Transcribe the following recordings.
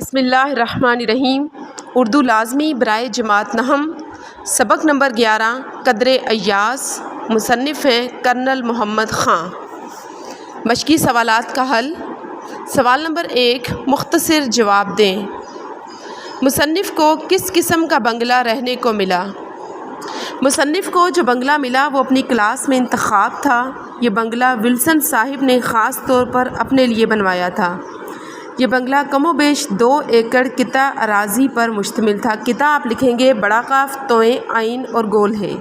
بسم اللہ الرحمن الرحیم۔ اردو لازمی برائے جماعت نہم، سبق نمبر 11، قدر ایاز، مصنف ہیں کرنل محمد خان۔ مشقی سوالات کا حل۔ سوال نمبر 1، مختصر جواب دیں۔ مصنف کو کس قسم کا بنگلہ رہنے کو ملا؟ مصنف کو جو بنگلہ ملا وہ اپنی کلاس میں انتخاب تھا۔ یہ بنگلہ ولسن صاحب نے خاص طور پر اپنے لیے بنوایا تھا۔ یہ بنگلہ کم و بیش 2 ایکڑ قطع اراضی پر مشتمل تھا۔ قطع آپ لکھیں گے بڑا قاف، توئیں، عین اور گول ہے۔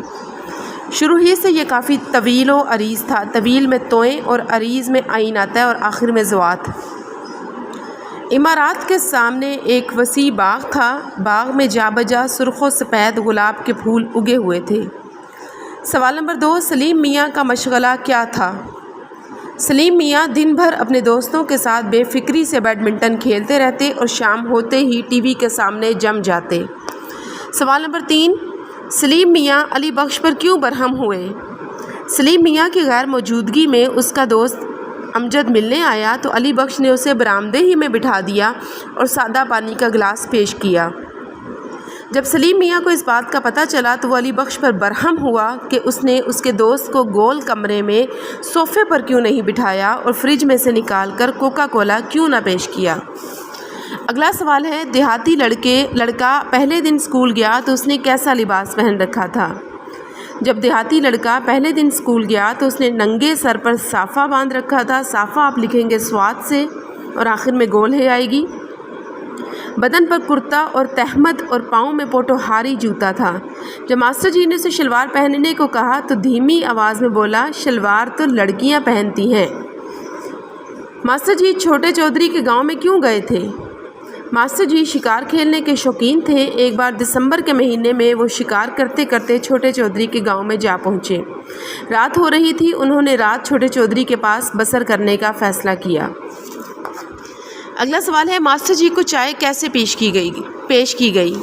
شروع ہی سے یہ کافی طویل و عریض تھا۔ طویل میں توئیں اور عریض میں عین آتا ہے اور آخر میں ذوات۔ عمارات کے سامنے ایک وسیع باغ تھا۔ باغ میں جا بجا سرخ و سفید گلاب کے پھول اگے ہوئے تھے۔ سوال نمبر 2، سلیم میاں کا مشغلہ کیا تھا؟ سلیم میاں دن بھر اپنے دوستوں کے ساتھ بے فکری سے بیڈمنٹن کھیلتے رہتے اور شام ہوتے ہی ٹی وی کے سامنے جم جاتے۔ سوال نمبر 3، سلیم میاں علی بخش پر کیوں برہم ہوئے؟ سلیم میاں کی غیر موجودگی میں اس کا دوست امجد ملنے آیا تو علی بخش نے اسے برآمدے ہی میں بٹھا دیا اور سادہ پانی کا گلاس پیش کیا۔ جب سلیم میاں کو اس بات کا پتہ چلا تو وہ علی بخش پر برہم ہوا کہ اس نے اس کے دوست کو گول کمرے میں صوفے پر کیوں نہیں بٹھایا اور فریج میں سے نکال کر کوکا کولا کیوں نہ پیش کیا۔ اگلا سوال ہے، دیہاتی لڑکا پہلے دن اسکول گیا تو اس نے کیسا لباس پہن رکھا تھا؟ جب دیہاتی لڑکا پہلے دن اسکول گیا تو اس نے ننگے سر پر صافہ باندھ رکھا تھا۔ صافہ آپ لکھیں گے سواد سے اور آخر میں گول ہے آئے گی۔ بدن پر کرتا اور تہمد اور پاؤں میں پوٹوہاری جوتا تھا۔ جب ماسٹر جی نے اسے شلوار پہننے کو کہا تو دھیمی آواز میں بولا، شلوار تو لڑکیاں پہنتی ہیں۔ ماسٹر جی چھوٹے چودھری کے گاؤں میں کیوں گئے تھے؟ ماسٹر جی شکار کھیلنے کے شوقین تھے۔ ایک بار دسمبر کے مہینے میں وہ شکار کرتے کرتے چھوٹے چودھری کے گاؤں میں جا پہنچے۔ رات ہو رہی تھی۔ انہوں نے رات چھوٹے چودھری کے پاس بسر کرنے کا فیصلہ کیا۔ اگلا سوال ہے، ماسٹر جی کو چائے کیسے پیش کی گئی؟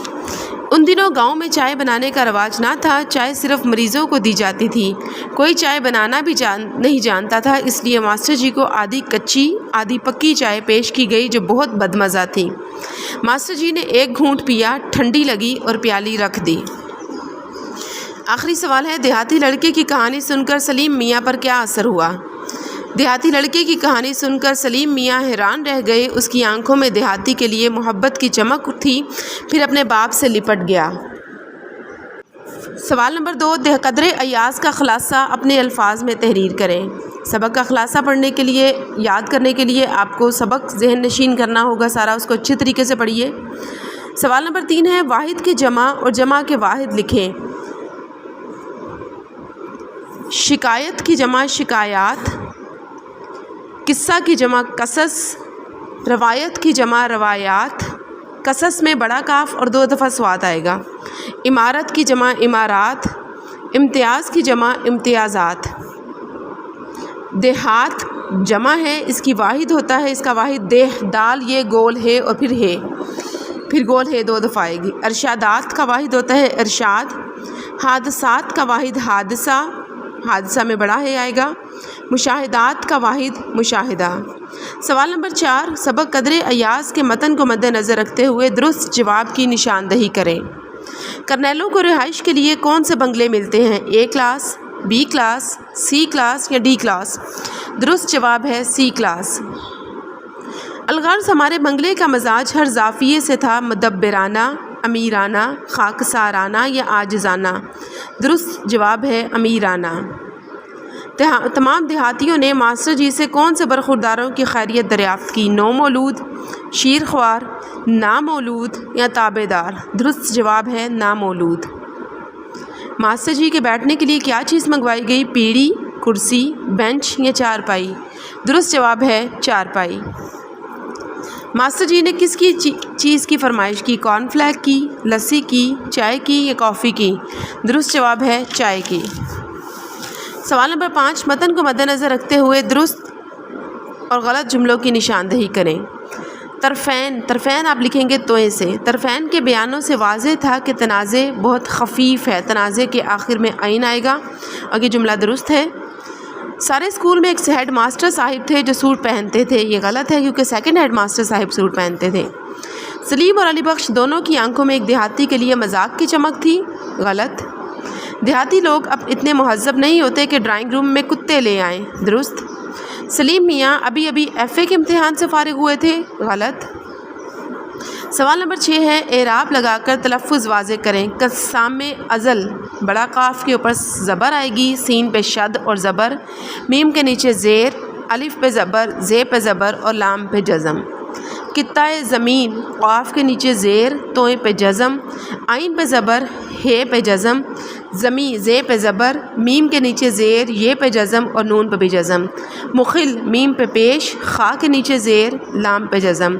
ان دنوں گاؤں میں چائے بنانے کا رواج نہ تھا۔ چائے صرف مریضوں کو دی جاتی تھی۔ کوئی چائے بنانا بھی نہیں جانتا تھا، اس لیے ماسٹر جی کو آدھی کچی آدھی پکی چائے پیش کی گئی جو بہت بدمزہ تھی۔ ماسٹر جی نے ایک گھونٹ پیا، ٹھنڈی لگی اور پیالی رکھ دی۔ آخری سوال ہے، دیہاتی لڑکے کی کہانی سن کر سلیم میاں پر کیا اثر ہوا؟ دیہاتی لڑکے کی کہانی سن کر سلیم میاں حیران رہ گئے۔ اس کی آنکھوں میں دیہاتی کے لیے محبت کی چمک تھی۔ پھر اپنے باپ سے لپٹ گیا۔ سوال نمبر 2، قدر ایاز کا خلاصہ اپنے الفاظ میں تحریر کریں۔ سبق کا خلاصہ پڑھنے کے لیے، یاد کرنے کے لیے آپ کو سبق ذہن نشین کرنا ہوگا سارا، اس کو اچھے طریقے سے پڑھیے۔ سوال نمبر 3 ہے، واحد کی جمع اور جمع کے واحد لکھیں۔ شکایت کی جمع شکایات، قصہ کی جمع قصص، روایت کی جمع روایات، قصص میں بڑا کاف اور 2 دفعہ سواد آئے گا۔ عمارت کی جمع عمارات، امتیاز کی جمع امتیازات۔ دیہات جمع ہے، اس کی واحد ہوتا ہے، اس کا واحد دیہ، دال یہ گول ہے اور پھر گول ہے 2 دفعہ آئے گی۔ ارشادات کا واحد ہوتا ہے ارشاد۔ حادثات کا واحد حادثہ، حادثہ میں بڑا ہے آئے گا۔ مشاہدات کا واحد مشاہدہ۔ سوال نمبر 4، سبق قدر ایاز کے متن کو مد نظر رکھتے ہوئے درست جواب کی نشاندہی کریں۔ کرنیلوں کو رہائش کے لیے کون سے بنگلے ملتے ہیں؟ A class, B class, C class یا D کلاس؟ درست جواب ہے C کلاس۔ الغرض ہمارے بنگلے کا مزاج ہر زاویے سے تھا، مدبرانہ، امیرانہ، خاکسارانہ یا عاجزانہ؟ درست جواب ہے امیرانہ۔ تمام دیہاتیوں نے ماسٹر جی سے کون سے برخورداروں کی خیریت دریافت کی؟ نومولود، شیرخوار، نامولود یا تابع دار؟ درست جواب ہے نامولود۔ ماسٹر جی کے بیٹھنے کے لیے کیا چیز منگوائی گئی؟ پیڑھی، کرسی، بینچ یا چارپائی؟ درست جواب ہے چارپائی۔ ماسٹر جی نے کس کی چیز کی فرمائش کی؟ کارن فلیک کی، لسی کی، چائے کی یا کافی کی؟ درست جواب ہے چائے کی۔ سوال نمبر 5، متن کو مد نظر رکھتے ہوئے درست اور غلط جملوں کی نشاندہی کریں۔ طرفین آپ لکھیں گے توئیں سے۔ طرفین کے بیانوں سے واضح تھا کہ تنازع بہت خفیف ہے۔ تنازع کے آخر میں عین آئے گا اور یہ جملہ درست ہے۔ سارے اسکول میں ایک ہیڈ ماسٹر صاحب تھے جو سوٹ پہنتے تھے۔ یہ غلط ہے کیونکہ سیکنڈ ہیڈ ماسٹر صاحب سوٹ پہنتے تھے۔ سلیم اور علی بخش دونوں کی آنکھوں میں ایک دیہاتی کے لیے مذاق کی چمک تھی، غلط۔ دیہاتی لوگ اب اتنے مہذب نہیں ہوتے کہ ڈرائنگ روم میں کتے لے آئیں، درست۔ سلیم میاں ابھی ایف اے کے امتحان سے فارغ ہوئے تھے، غلط۔ سوال نمبر 6 ہے، اعراب لگا کر تلفظ واضح کریں۔ قسام ازل، بڑا قاف کے اوپر زبر آئے گی، سین پہ شد اور زبر، میم کے نیچے زیر، الف پہ زبر، زے پہ زبر اور لام پہ جزم۔ قطعہ زمین، قاف کے نیچے زیر، توئیں پہ جزم، عین پہ زبر، ہے پہ جزم، زمیں زے پہ زبر، میم کے نیچے زیر، یہ پہ جزم اور نون پہ بھی جزم۔ مخل، میم پہ پیش، خا کے نیچے زیر، لام پہ جزم۔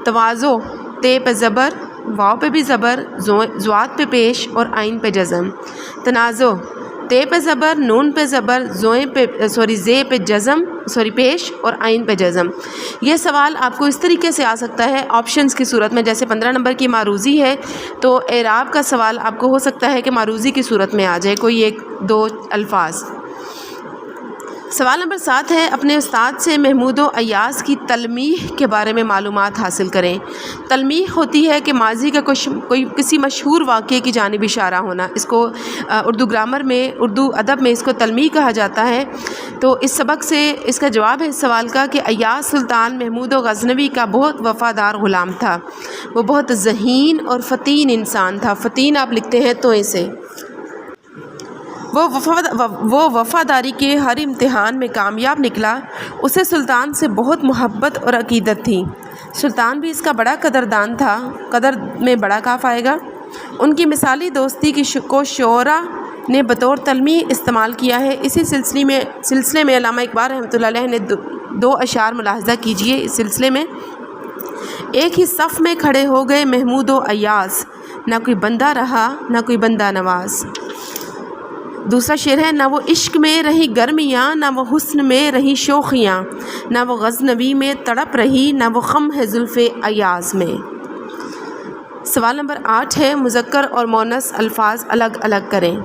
تواضع، تے پہ زبر، واو پہ بھی زبر، زوات پہ پیش اور عین پہ جزم۔ تنازع، تے پہ زبر، نون پہ زبر، زے پہ جزم پیش اور عین پہ جزم۔ یہ سوال آپ کو اس طریقے سے آ سکتا ہے آپشنز کی صورت میں، جیسے 15 نمبر کی معروضی ہے تو اعراب کا سوال آپ کو ہو سکتا ہے کہ معروضی کی صورت میں آ جائے کوئی 1-2 الفاظ۔ سوال نمبر 7 ہے، اپنے استاد سے محمود و ایاز کی تلمیح کے بارے میں معلومات حاصل کریں۔ تلمیح ہوتی ہے کہ ماضی کا کسی مشہور واقعے کی جانب اشارہ ہونا، اس کو اردو گرامر میں، اردو ادب میں اس کو تلمیح کہا جاتا ہے۔ تو اس سبق سے اس کا جواب ہے اس سوال کا کہ ایاز سلطان محمود غزنوی کا بہت وفادار غلام تھا، وہ بہت ذہین اور فتین انسان تھا۔ فتین آپ لکھتے ہیں تو اسے وہ وفاداری کے ہر امتحان میں کامیاب نکلا۔ اسے سلطان سے بہت محبت اور عقیدت تھی۔ سلطان بھی اس کا بڑا قدردان تھا، قدر میں بڑا کاف آئے گا۔ ان کی مثالی دوستی کو شعراء نے بطور تلمیح استعمال کیا ہے۔ اسی سلسلے میں علامہ اقبال رحمۃ اللہ علیہ نے 2 اشعار ملاحظہ کیجئے اس سلسلے میں۔ ایک ہی صف میں کھڑے ہو گئے محمود و ایاز، نہ کوئی بندہ رہا نہ کوئی بندہ نواز۔ دوسرا شعر ہے، نہ وہ عشق میں رہی گرمیاں، نہ وہ حسن میں رہی شوخیاں، نہ وہ غزنوی میں تڑپ رہی، نہ وہ خم ہے زلف ایاز میں۔ سوال نمبر 8 ہے، مذکر اور مؤنث الفاظ الگ الگ کریں۔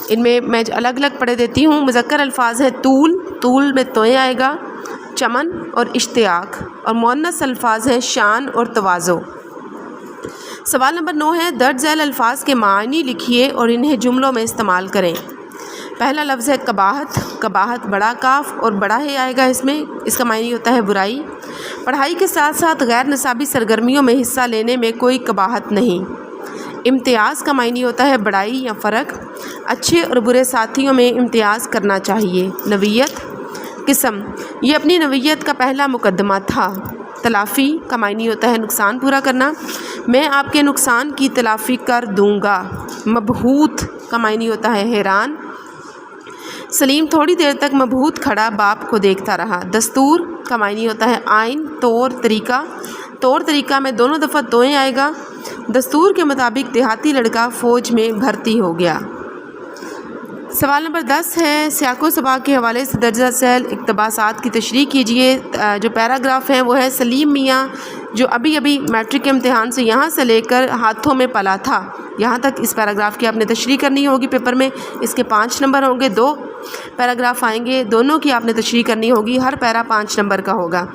ان میں الگ الگ پڑھ دیتی ہوں۔ مذکر الفاظ ہے طول میں توئیں آئے گا، چمن اور اشتیاق، اور مؤنث الفاظ ہے شان اور تواضع۔ سوال نمبر 9 ہے، درج ذیل الفاظ کے معنی لکھیے اور انہیں جملوں میں استعمال کریں۔ پہلا لفظ ہے قباحت، بڑا کاف اور بڑا ہے آئے گا اس کا معنی ہوتا ہے برائی۔ پڑھائی کے ساتھ ساتھ غیر نصابی سرگرمیوں میں حصہ لینے میں کوئی قباحت نہیں۔ امتیاز کا معنی ہوتا ہے بڑائی یا فرق۔ اچھے اور برے ساتھیوں میں امتیاز کرنا چاہیے۔ نوعیت، قسم، یہ اپنی نوعیت کا پہلا مقدمہ تھا۔ تلافی کا معنی ہوتا ہے نقصان پورا کرنا، میں آپ کے نقصان کی تلافی کر دوں گا۔ مبہوت کا معنی ہوتا ہے حیران۔ سلیم تھوڑی دیر تک مبہوت کھڑا باپ کو دیکھتا رہا۔ دستور کا معنی ہوتا ہے آئین، طور طریقہ میں دونوں دفعہ توئیں آئے گا۔ دستور کے مطابق دیہاتی لڑکا فوج میں بھرتی ہو گیا۔ سوال نمبر 10 ہے، سیاق و سباق کے حوالے سے درجہ ذیل اقتباسات کی تشریح کیجیے۔ جو پیراگراف ہیں وہ ہے، سلیم میاں جو ابھی میٹرک کے امتحان سے یہاں سے لے کر ہاتھوں میں پلا تھا، یہاں تک اس پیراگراف کی آپ نے تشریح کرنی ہوگی پیپر میں۔ اس کے 5 نمبر ہوں گے، 2 پیراگراف آئیں گے، دونوں کی آپ نے تشریح کرنی ہوگی، ہر پیرا 5 نمبر کا ہوگا۔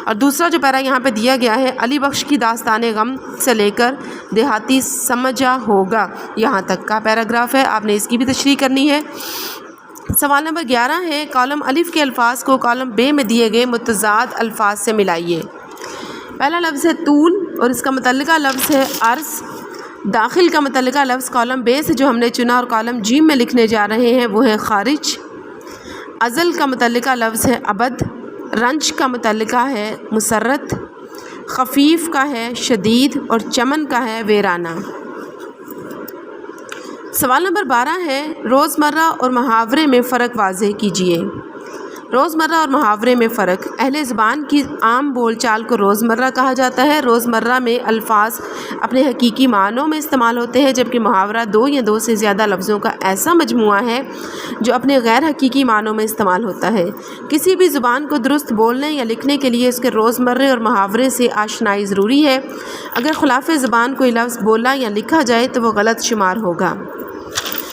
اور دوسرا جو پیرا یہاں پہ دیا گیا ہے، علی بخش کی داستان غم سے لے کر دیہاتی سمجھا ہوگا، یہاں تک کا پیراگراف ہے، آپ نے اس کی بھی تشریح کرنی ہے۔ سوال نمبر 11 ہے، کالم الف کے الفاظ کو کالم ب میں دیے گئے متضاد الفاظ سے ملائیے۔ پہلا لفظ ہے طول اور اس کا متعلقہ لفظ ہے عرض۔ داخل کا متعلقہ لفظ کالم ب سے جو ہم نے چنا اور کالم جیم میں لکھنے جا رہے ہیں وہ ہے خارج۔ ازل کا متعلقہ لفظ ہے ابد۔ رنج کا متعلقہ ہے مسرت۔ خفیف کا ہے شدید اور چمن کا ہے ویرانہ۔ سوال نمبر 12 ہے، روزمرہ اور محاورے میں فرق واضح کیجیے۔ روزمرہ اور محاورے میں فرق، اہل زبان کی عام بول چال کو روزمرہ کہا جاتا ہے۔ روزمرہ میں الفاظ اپنے حقیقی معنوں میں استعمال ہوتے ہیں، جبکہ محاورہ 2 یا 2 سے زیادہ لفظوں کا ایسا مجموعہ ہے جو اپنے غیر حقیقی معنوں میں استعمال ہوتا ہے۔ کسی بھی زبان کو درست بولنے یا لکھنے کے لیے اس کے روزمرہ اور محاورے سے آشنائی ضروری ہے۔ اگر خلاف زبان کوئی لفظ بولا یا لکھا جائے تو وہ غلط شمار ہوگا۔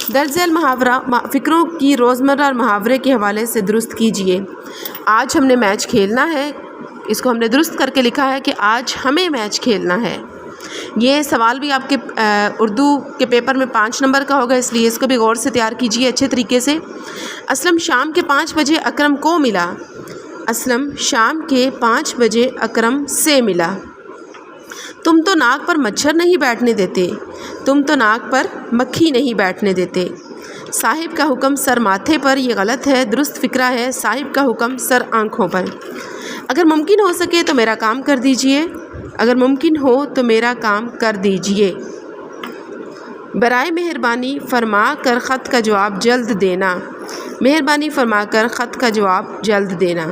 درج ذیل محاورہ فکروں کی روزمرہ اور محاورے کے حوالے سے درست کیجیے۔ آج ہم نے میچ کھیلنا ہے، اس کو ہم نے درست کر کے لکھا ہے کہ آج ہمیں میچ کھیلنا ہے۔ یہ سوال بھی آپ کے اردو کے پیپر میں 5 نمبر کا ہوگا، اس لیے اس کو بھی غور سے تیار کیجیے اچھے طریقے سے۔ اسلم شام کے 5 بجے اکرم کو ملا۔ اسلم شام کے 5 بجے اکرم سے ملا۔ تم تو ناک پر مچھر نہیں بیٹھنے دیتے، تم تو ناک پر مکھی نہیں بیٹھنے دیتے۔ صاحب کا حکم سر ماتھے پر، یہ غلط ہے، درست فقرہ ہے صاحب کا حکم سر آنکھوں پر۔ اگر ممکن ہو سکے تو میرا کام کر دیجئے، اگر ممکن ہو تو میرا کام کر دیجئے۔ برائے مہربانی فرما کر خط کا جواب جلد دینا، مہربانی فرما کر خط کا جواب جلد دینا۔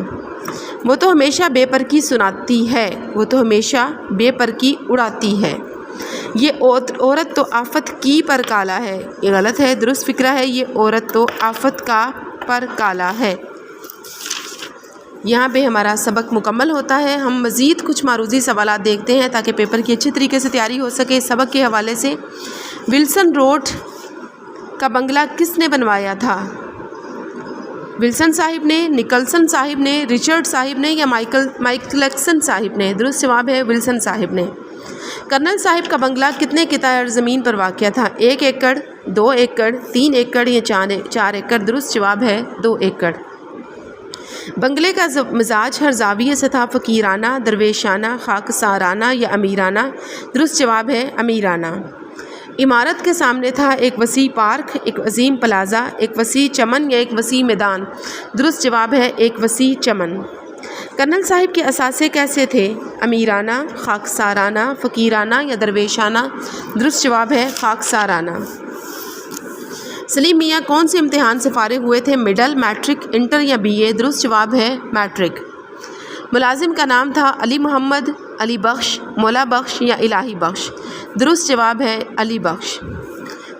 وہ تو ہمیشہ بے پر کی سناتی ہے، وہ تو ہمیشہ بے پر کی اڑاتی ہے۔ یہ عورت تو آفت کی پر کالا ہے، یہ غلط ہے، درست فقرہ ہے یہ عورت تو آفت کا پر کالا ہے۔ یہاں پہ ہمارا سبق مکمل ہوتا ہے۔ ہم مزید کچھ معروضی سوالات دیکھتے ہیں تاکہ پیپر کی اچھی طریقے سے تیاری ہو سکے۔ سبق کے حوالے سے ولسن روڈ کا بنگلہ کس نے بنوایا تھا؟ ولسن صاحب نے، نکلسن صاحب نے، رچرڈ صاحب نے یا مائکلسن صاحب نے؟ درست جواب ہے ولسن صاحب نے۔ کرنل صاحب کا بنگلہ کتنے قطع زمین پر واقع تھا؟ 1 ایکڑ، 2 ایکڑ، 3 ایکڑ یا 4 ایکڑ؟ درست جواب ہے 2 ایکڑ۔ بنگلے کا مزاج ہر زاویے سے تھا، فقیرانہ، درویشانہ، خاکسارانہ یا امیرانہ؟ درست جواب ہے امیرانہ۔ عمارت کے سامنے تھا ایک وسیع پارک، ایک عظیم پلازا، ایک وسیع چمن یا ایک وسیع میدان؟ درست جواب ہے ایک وسیع چمن۔ کرنل صاحب کے اثاثے کیسے تھے؟ امیرانہ، خاکسارانہ، فقیرانہ یا درویشانہ؟ درست جواب ہے خاکسارانہ۔ سلیم میاں کون سے امتحان سے فارغ ہوئے تھے؟ مڈل، میٹرک، انٹر یا بی اے؟ درست جواب ہے میٹرک۔ ملازم کا نام تھا علی محمد، علی بخش، مولا بخش یا الہی بخش؟ درست جواب ہے علی بخش۔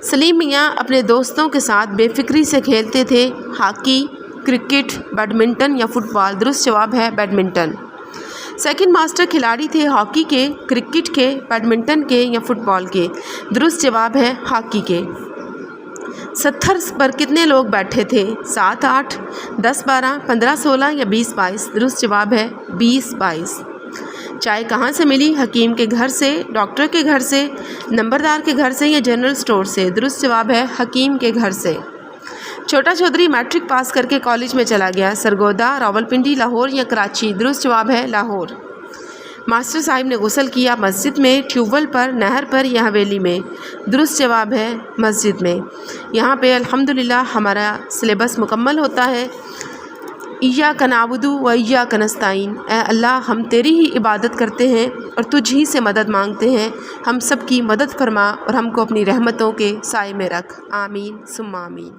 سلیم میاں اپنے دوستوں کے ساتھ بے فکری سے کھیلتے تھے، ہاکی، کرکٹ، بیڈمنٹن یا فٹ بال؟ درست جواب ہے بیڈمنٹن۔ سیکنڈ ماسٹر کھلاڑی تھے ہاکی کے، کرکٹ کے، بیڈمنٹن کے یا فٹ بال کے؟ درست جواب ہے ہاکی کے۔ 70 پر کتنے لوگ بیٹھے تھے؟ 7 8، 10 12، 15 16 یا 20 22؟ درست جواب ہے 20 22۔ چائے کہاں سے ملی؟ حکیم کے گھر سے، ڈاکٹر کے گھر سے، نمبردار کے گھر سے یا جنرل سٹور سے؟ درست جواب ہے حکیم کے گھر سے۔ چھوٹا چودھری میٹرک پاس کر کے کالج میں چلا گیا، سرگودا، راولپنڈی، لاہور یا کراچی؟ درست جواب ہے لاہور۔ ماسٹر صاحب نے غسل کیا مسجد میں، ٹیوب ویل پر، نہر پر یا حویلی میں؟ درست جواب ہے مسجد میں۔ یہاں پہ الحمدللہ ہمارا سلیبس مکمل ہوتا ہے۔ ایاک نعبد و ایاک نستعین، اے اللہ ہم تیری ہی عبادت کرتے ہیں اور تجھ ہی سے مدد مانگتے ہیں، ہم سب کی مدد فرما اور ہم کو اپنی رحمتوں کے سائے میں رکھ، آمین ثم آمین۔